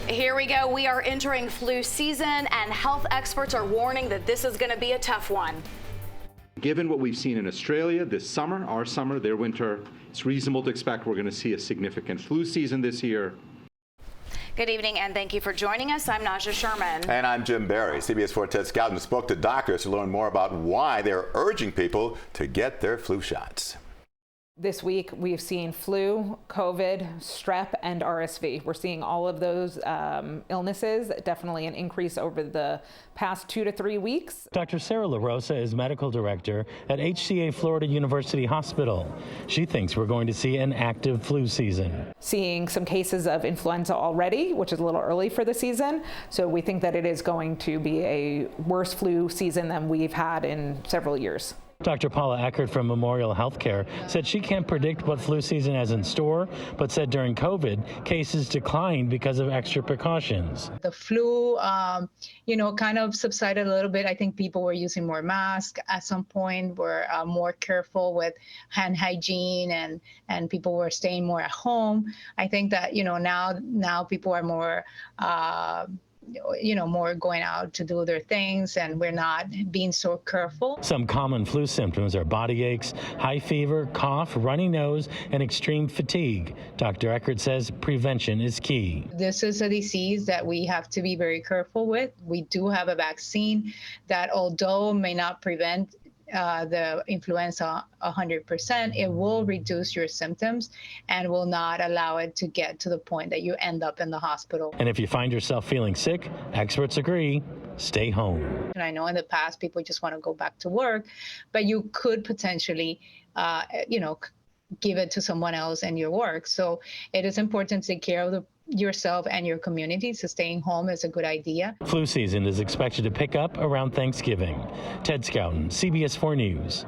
Here we go. We are entering flu season, and health experts are warning that this is going to be a tough one. Given what we've seen in Australia this summer, our summer, their winter, it's reasonable to expect we're going to see a significant flu season this year. Good evening, and thank you for joining us. I'm Naja Sherman. And I'm Jim Barry. CBS 4 Ted Scouten spoke to doctors to learn more about why they're urging people to get their flu shots. This week, we've seen flu, COVID, strep, and RSV. We're seeing all of those illnesses, definitely an increase over the past 2 to 3 weeks. Dr. Sarah LaRosa is medical director at HCA Florida University Hospital. She thinks we're going to see an active flu season. Seeing some cases of influenza already, which is a little early for the season. So we think that it is going to be a worse flu season than we've had in several years. Dr. Paula Eckert from Memorial Healthcare said she can't predict what flu season has in store, but said during COVID, cases declined because of extra precautions. The flu, kind of subsided a little bit. I think people were using more masks at some point, were more careful with hand hygiene, and people were staying more at home. I think that, now people are more more going out to do their things, and we're not being so careful. Some common flu symptoms are body aches, high fever, cough, runny nose, and extreme fatigue. Dr. Eckert says prevention is key. This is a disease that we have to be very careful with. We do have a vaccine that, although may not prevent the influenza 100%, it will reduce your symptoms and will not allow it to get to the point that you end up in the hospital. And if you find yourself feeling sick, experts agree, stay home. And I know in the past people just want to go back to work, but you could potentially, give it to someone else in your work. So it is important to take care of yourself and your community, so staying home is a good idea. Flu season is expected to pick up around Thanksgiving. Ted Scouten, CBS 4 News.